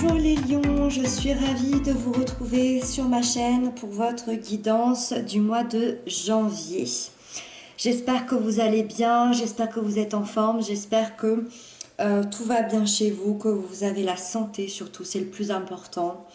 Bonjour les lions, je suis ravie de vous retrouver sur ma chaîne pour votre guidance du mois de janvier. J'espère que vous allez bien, j'espère que vous êtes en forme, j'espère que tout va bien chez vous, que vous avez la santé surtout, c'est le plus important.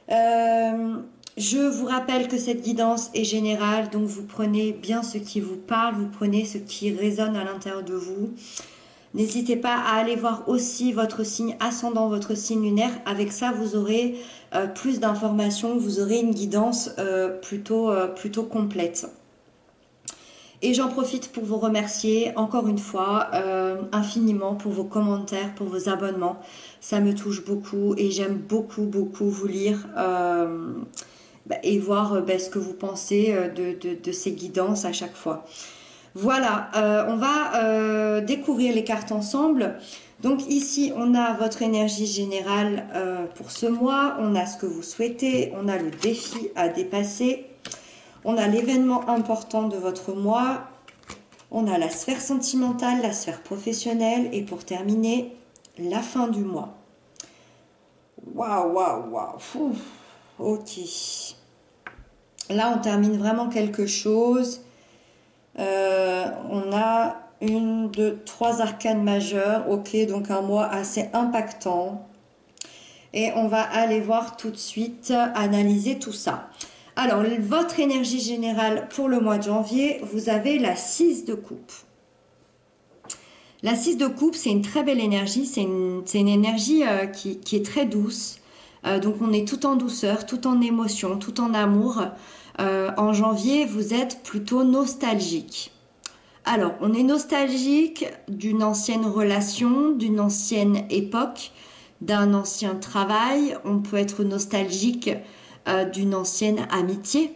Je vous rappelle que cette guidance est générale, donc vous prenez bien ce qui vous parle, vous prenez ce qui résonne à l'intérieur de vous. N'hésitez pas à aller voir aussi votre signe ascendant, votre signe lunaire. Avec ça, vous aurez plus d'informations, vous aurez une guidance plutôt complète. Et j'en profite pour vous remercier encore une fois infiniment pour vos commentaires, pour vos abonnements. Ça me touche beaucoup et j'aime beaucoup vous lire et voir ce que vous pensez de ces guidances à chaque fois. Voilà, on va découvrir les cartes ensemble. Donc ici, on a votre énergie générale pour ce mois, on a ce que vous souhaitez, on a le défi à dépasser, on a l'événement important de votre mois, on a la sphère sentimentale, la sphère professionnelle et pour terminer, la fin du mois. Waouh. Ok. Là, on termine vraiment quelque chose. On a 1, 2, 3 arcanes majeures. Ok, donc un mois assez impactant. Et on va aller voir tout de suite, analyser tout ça. Alors, votre énergie générale pour le mois de janvier, vous avez la 6 de coupe. La 6 de coupe, c'est une très belle énergie. C'est une énergie qui est très douce. Donc, on est tout en douceur, tout en émotion, tout en amour. En janvier, vous êtes plutôt nostalgique. Alors, on est nostalgique d'une ancienne relation, d'une ancienne époque, d'un ancien travail. On peut être nostalgique d'une ancienne amitié,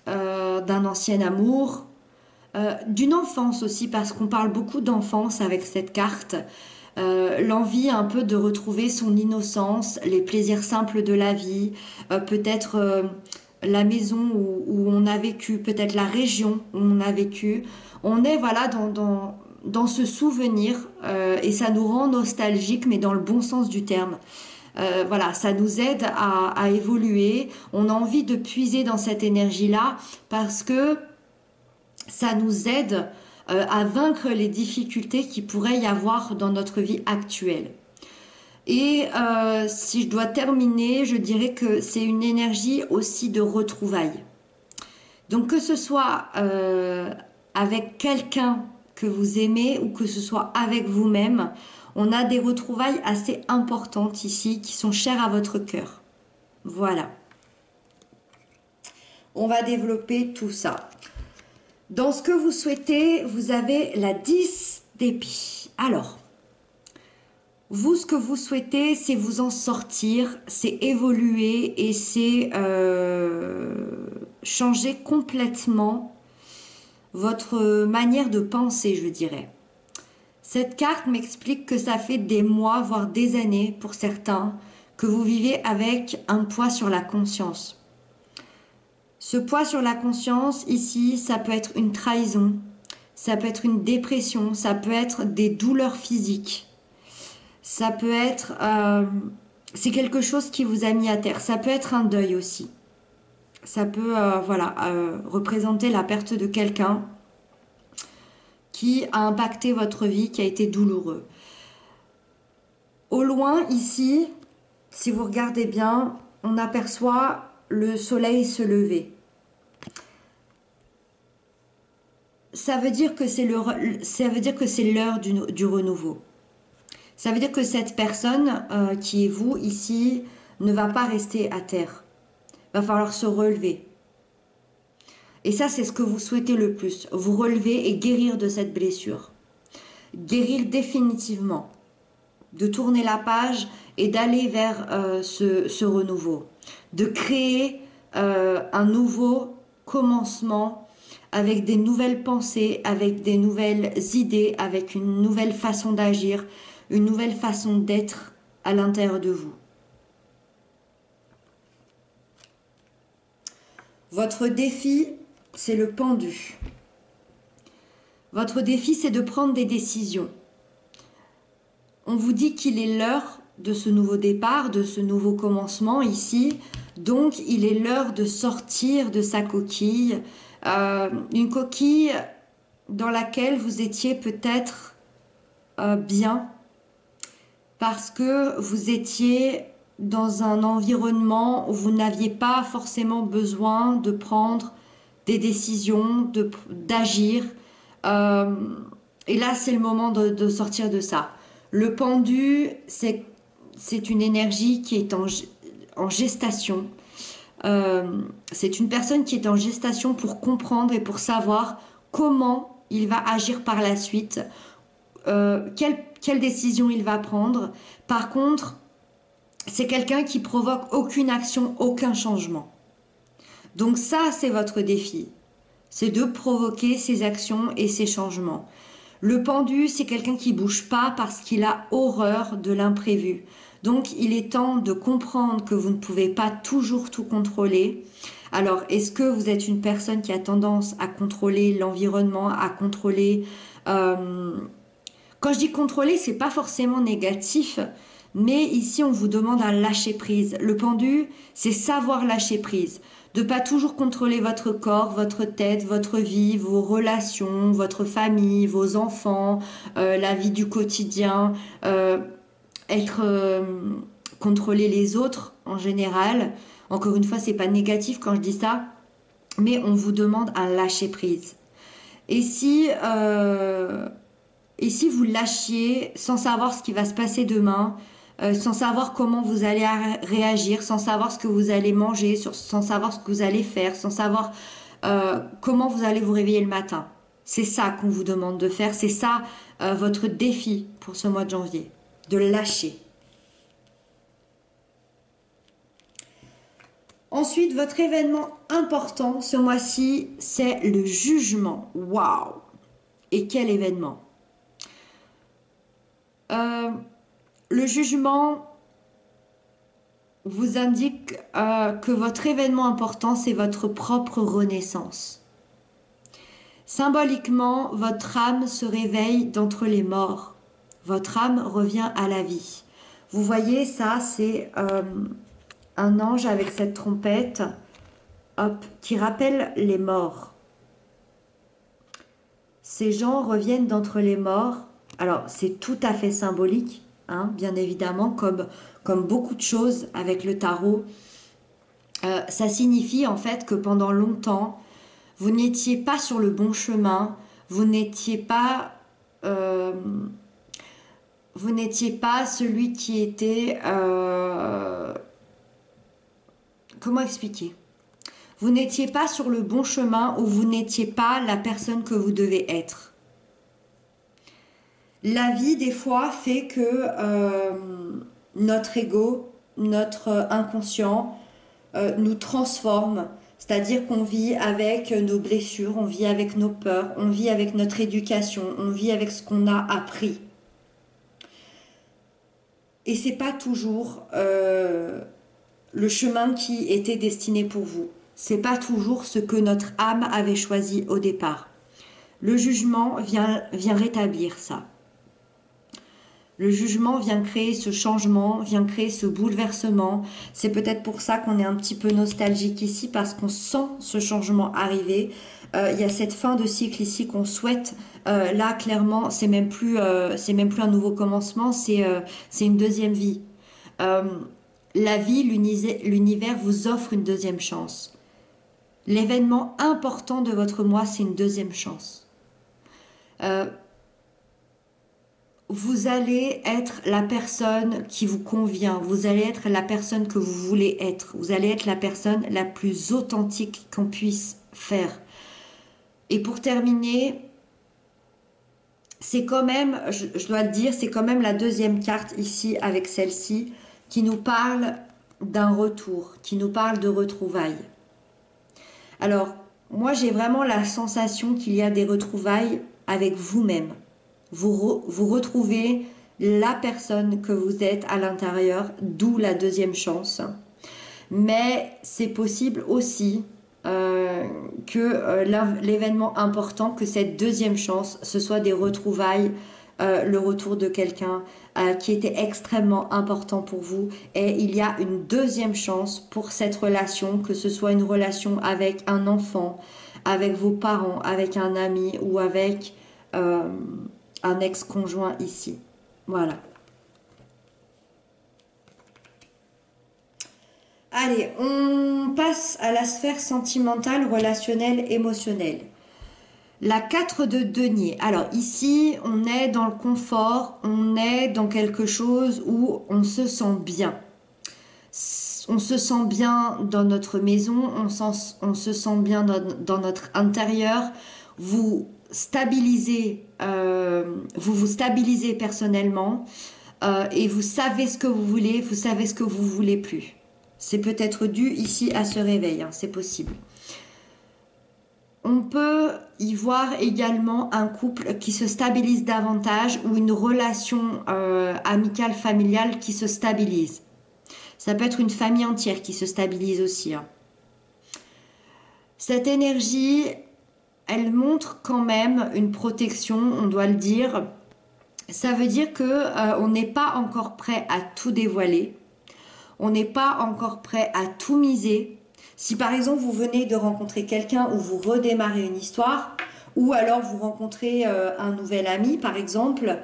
d'un ancien amour, d'une enfance aussi, parce qu'on parle beaucoup d'enfance avec cette carte. L'envie un peu de retrouver son innocence, les plaisirs simples de la vie, peut-être la maison où on a vécu, peut-être la région où on a vécu. On est voilà dans ce souvenir et ça nous rend nostalgique, mais dans le bon sens du terme. Voilà, ça nous aide à évoluer. On a envie de puiser dans cette énergie-là parce que ça nous aide à vaincre les difficultés qui pourrait y avoir dans notre vie actuelle. Et si je dois terminer, je dirais que c'est une énergie aussi de retrouvailles. Donc que ce soit avec quelqu'un que vous aimez ou que ce soit avec vous-même, on a des retrouvailles assez importantes ici qui sont chères à votre cœur. Voilà. On va développer tout ça. Dans ce que vous souhaitez, vous avez la 10 d'épée. Alors, vous, ce que vous souhaitez, c'est vous en sortir, c'est évoluer et c'est changer complètement votre manière de penser, je dirais. Cette carte m'explique que ça fait des mois, voire des années pour certains, que vous vivez avec un poids sur la conscience. Ce poids sur la conscience, ici, ça peut être une trahison, ça peut être une dépression, ça peut être des douleurs physiques, ça peut être... c'est quelque chose qui vous a mis à terre, ça peut être un deuil aussi. Ça peut représenter la perte de quelqu'un qui a impacté votre vie, qui a été douloureux. Au loin, ici, si vous regardez bien, on aperçoit le soleil se lever. Ça veut dire que c'est l'heure du renouveau. Ça veut dire que cette personne qui est vous ici ne va pas rester à terre. Il va falloir se relever. Et ça, c'est ce que vous souhaitez le plus. Vous relever et guérir de cette blessure. Guérir définitivement. De tourner la page et d'aller vers ce renouveau. De créer un nouveau commencement avec des nouvelles pensées, avec des nouvelles idées, avec une nouvelle façon d'agir, une nouvelle façon d'être à l'intérieur de vous. Votre défi, c'est le pendu. Votre défi, c'est de prendre des décisions. On vous dit qu'il est l'heure de ce nouveau départ, de ce nouveau commencement ici. Donc, il est l'heure de sortir de sa coquille. Une coquille dans laquelle vous étiez peut-être bien parce que vous étiez dans un environnement où vous n'aviez pas forcément besoin de prendre des décisions, d'agir. Euh, et là, c'est le moment de sortir de ça. Le pendu, c'est une énergie qui est en gestation. C'est une personne qui est en gestation pour comprendre et pour savoir comment il va agir par la suite, quelle décision il va prendre. Par contre, c'est quelqu'un qui provoque aucune action, aucun changement. Donc ça, c'est votre défi. C'est de provoquer ces actions et ces changements. Le pendu, c'est quelqu'un qui bouge pas parce qu'il a horreur de l'imprévu. Donc, il est temps de comprendre que vous ne pouvez pas toujours tout contrôler. Alors, est-ce que vous êtes une personne qui a tendance à contrôler l'environnement, à contrôler... Quand je dis contrôler, c'est pas forcément négatif, mais ici, on vous demande un lâcher prise. Le pendu, c'est savoir lâcher prise. De pas toujours contrôler votre corps, votre tête, votre vie, vos relations, votre famille, vos enfants, la vie du quotidien, être contrôler les autres en général. Encore une fois, c'est pas négatif quand je dis ça, mais on vous demande un lâcher prise. Et si vous lâchiez sans savoir ce qui va se passer demain, sans savoir comment vous allez réagir, sans savoir ce que vous allez manger, sans savoir ce que vous allez faire, sans savoir comment vous allez vous réveiller le matin. C'est ça qu'on vous demande de faire, c'est ça votre défi pour ce mois de janvier, de lâcher. Ensuite, votre événement important ce mois-ci, c'est le jugement. Waouh! Et quel événement! Le jugement vous indique que votre événement important, c'est votre propre renaissance. Symboliquement, votre âme se réveille d'entre les morts. Votre âme revient à la vie. Vous voyez, ça, c'est un ange avec cette trompette, hop, qui rappelle les morts. Ces gens reviennent d'entre les morts. Alors, c'est tout à fait symbolique, hein, bien évidemment, comme beaucoup de choses avec le tarot. Ça signifie en fait que pendant longtemps, vous n'étiez pas sur le bon chemin, vous n'étiez pas celui qui était... comment expliquer? Vous n'étiez pas sur le bon chemin ou vous n'étiez pas la personne que vous devez être. La vie, des fois, fait que notre ego, notre inconscient nous transforme. C'est-à-dire qu'on vit avec nos blessures, on vit avec nos peurs, on vit avec notre éducation, on vit avec ce qu'on a appris. Et c'est pas toujours le chemin qui était destiné pour vous. C'est pas toujours ce que notre âme avait choisi au départ. Le jugement vient rétablir ça. Le jugement vient créer ce changement, vient créer ce bouleversement. C'est peut-être pour ça qu'on est un petit peu nostalgique ici, parce qu'on sent ce changement arriver. Il y a cette fin de cycle ici qu'on souhaite. Là, clairement, c'est même plus un nouveau commencement, c'est une deuxième vie. La vie, l'univers vous offre une deuxième chance. L'événement important de votre mois, c'est une deuxième chance. Vous allez être la personne qui vous convient, vous allez être la personne que vous voulez être, vous allez être la personne la plus authentique qu'on puisse faire. Et pour terminer, c'est quand même, je dois le dire, c'est quand même la deuxième carte ici avec celle-ci qui nous parle d'un retour, qui nous parle de retrouvailles. Alors, moi j'ai vraiment la sensation qu'il y a des retrouvailles avec vous-même. Vous retrouvez la personne que vous êtes à l'intérieur, d'où la deuxième chance. Mais c'est possible aussi que l'événement important, que cette deuxième chance, ce soit des retrouvailles le retour de quelqu'un qui était extrêmement important pour vous et il y a une deuxième chance pour cette relation, que ce soit une relation avec un enfant, avec vos parents, avec un ami ou avec euh, un ex-conjoint ici. Voilà. Allez, on passe à la sphère sentimentale, relationnelle, émotionnelle. La 4 de denier. Alors ici, on est dans le confort, on est dans quelque chose où on se sent bien. On se sent bien dans notre maison, on se sent bien dans notre intérieur. Vous stabilisez, vous vous stabilisez personnellement et vous savez ce que vous voulez, vous savez ce que vous voulez plus. C'est peut-être dû ici à ce réveil, hein, c'est possible. On peut y voir également un couple qui se stabilise davantage ou une relation amicale, familiale qui se stabilise. Ça peut être une famille entière qui se stabilise aussi, hein. Cette énergie, elle montre quand même une protection, on doit le dire. Ça veut dire que on n'est pas encore prêt à tout dévoiler. On n'est pas encore prêt à tout miser. Si par exemple vous venez de rencontrer quelqu'un ou vous redémarrez une histoire, ou alors vous rencontrez un nouvel ami par exemple,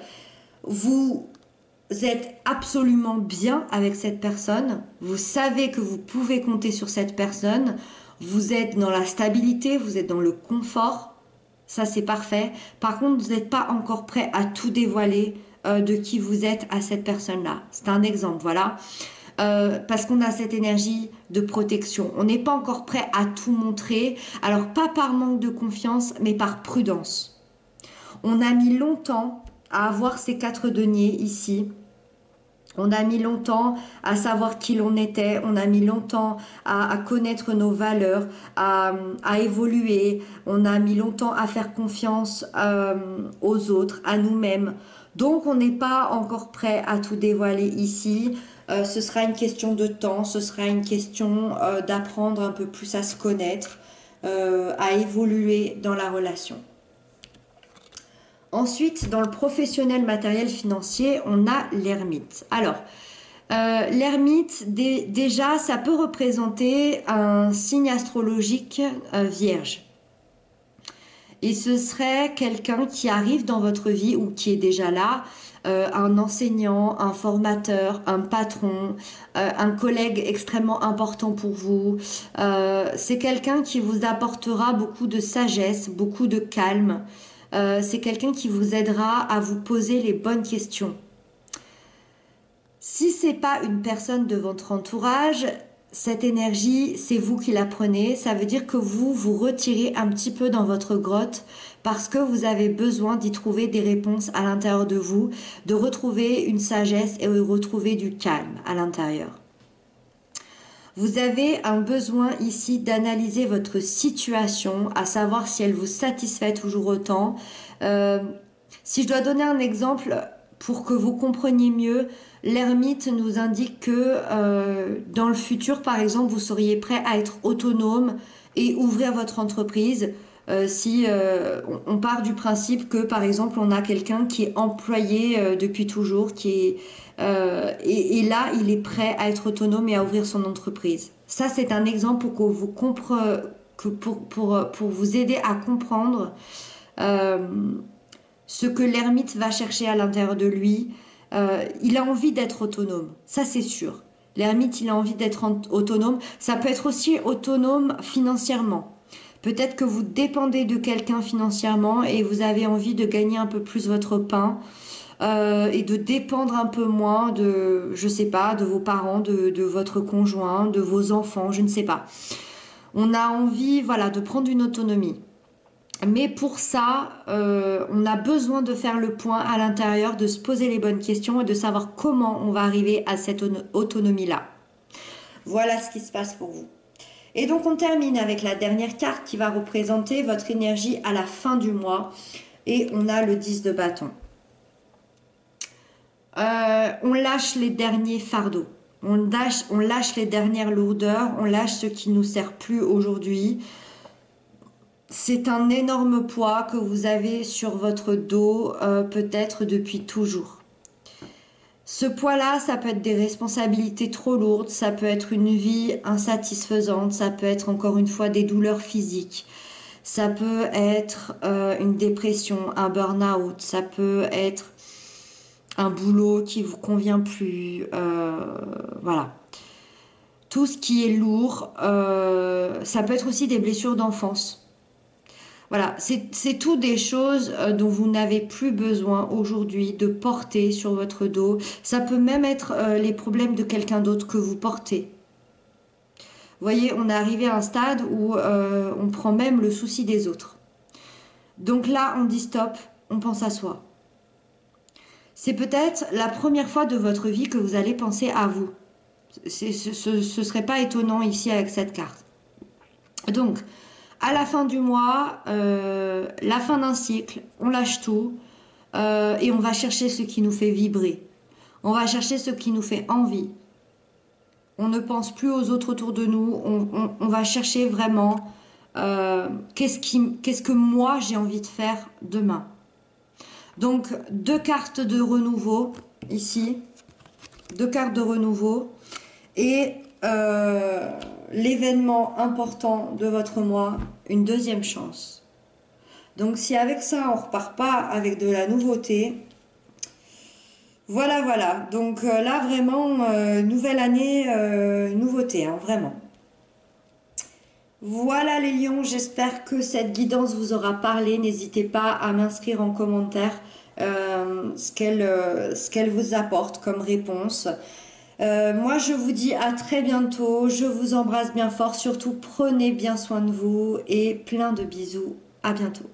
vous êtes absolument bien avec cette personne, vous savez que vous pouvez compter sur cette personne, vous êtes dans la stabilité, vous êtes dans le confort, ça c'est parfait. Par contre, vous n'êtes pas encore prêt à tout dévoiler de qui vous êtes à cette personne-là. C'est un exemple, voilà. Parce qu'on a cette énergie de protection. On n'est pas encore prêt à tout montrer. Alors pas par manque de confiance, mais par prudence. On a mis longtemps à avoir ces 4 deniers ici. On a mis longtemps à savoir qui l'on était, on a mis longtemps à connaître nos valeurs, à évoluer, on a mis longtemps à faire confiance aux autres, à nous-mêmes. Donc on n'est pas encore prêt à tout dévoiler ici. Ce sera une question de temps, ce sera une question d'apprendre un peu plus à se connaître, à évoluer dans la relation. Ensuite, dans le professionnel matériel financier, on a l'ermite. Alors, l'ermite, déjà, ça peut représenter un signe astrologique vierge. Et ce serait quelqu'un qui arrive dans votre vie ou qui est déjà là, un enseignant, un formateur, un patron, un collègue extrêmement important pour vous. C'est quelqu'un qui vous apportera beaucoup de sagesse, beaucoup de calme. C'est quelqu'un qui vous aidera à vous poser les bonnes questions. Si c'est pas une personne de votre entourage, cette énergie, c'est vous qui la prenez. Ça veut dire que vous vous retirez un petit peu dans votre grotte parce que vous avez besoin d'y trouver des réponses à l'intérieur de vous, de retrouver une sagesse et de retrouver du calme à l'intérieur. Vous avez un besoin ici d'analyser votre situation, à savoir si elle vous satisfait toujours autant. Si je dois donner un exemple pour que vous compreniez mieux, l'ermite nous indique que dans le futur, par exemple, vous seriez prêt à être autonome et ouvrir votre entreprise. Si on part du principe que, par exemple, on a quelqu'un qui est employé depuis toujours, qui est et là, il est prêt à être autonome et à ouvrir son entreprise. Ça, c'est un exemple pour que vous pour vous aider à comprendre euh, ce que l'ermite va chercher à l'intérieur de lui. Il a envie d'être autonome, ça c'est sûr. L'ermite, il a envie d'être autonome. Ça peut être aussi autonome financièrement. Peut-être que vous dépendez de quelqu'un financièrement et vous avez envie de gagner un peu plus votre pain. Et de dépendre un peu moins de, je sais pas, de vos parents, de votre conjoint, de vos enfants, je ne sais pas. On a envie, voilà, de prendre une autonomie. Mais pour ça, on a besoin de faire le point à l'intérieur, de se poser les bonnes questions et de savoir comment on va arriver à cette autonomie-là. Voilà ce qui se passe pour vous. Et donc on termine avec la dernière carte qui va représenter votre énergie à la fin du mois. Et on a le 10 de bâton. On lâche les derniers fardeaux. On lâche les dernières lourdeurs. On lâche ce qui nous sert plus aujourd'hui. c'est un énorme poids que vous avez sur votre dos, peut-être depuis toujours. Ce poids-là, ça peut être des responsabilités trop lourdes, ça peut être une vie insatisfaisante, ça peut être encore une fois des douleurs physiques, ça peut être une dépression, un burn-out, ça peut être un boulot qui vous convient plus, voilà. Tout ce qui est lourd, ça peut être aussi des blessures d'enfance. Voilà, c'est tout des choses dont vous n'avez plus besoin aujourd'hui de porter sur votre dos. Ça peut même être les problèmes de quelqu'un d'autre que vous portez. Vous voyez, on est arrivé à un stade où on prend même le souci des autres. Donc là, on dit stop, on pense à soi. C'est peut-être la première fois de votre vie que vous allez penser à vous. Ce serait pas étonnant ici avec cette carte. Donc, à la fin du mois, la fin d'un cycle, on lâche tout et on va chercher ce qui nous fait vibrer. On va chercher ce qui nous fait envie. On ne pense plus aux autres autour de nous. On va chercher vraiment qu'est-ce que moi j'ai envie de faire demain. Donc, deux cartes de renouveau ici. Deux cartes de renouveau. Et l'événement important de votre mois, une deuxième chance. Donc si avec ça on repart pas avec de la nouveauté, voilà. Donc là vraiment, nouvelle année, nouveauté, hein, vraiment. Voilà les lions, j'espère que cette guidance vous aura parlé. N'hésitez pas à m'inscrire en commentaire ce qu'elle vous apporte comme réponse. Moi, je vous dis à très bientôt. Je vous embrasse bien fort. Surtout, prenez bien soin de vous et plein de bisous. À bientôt.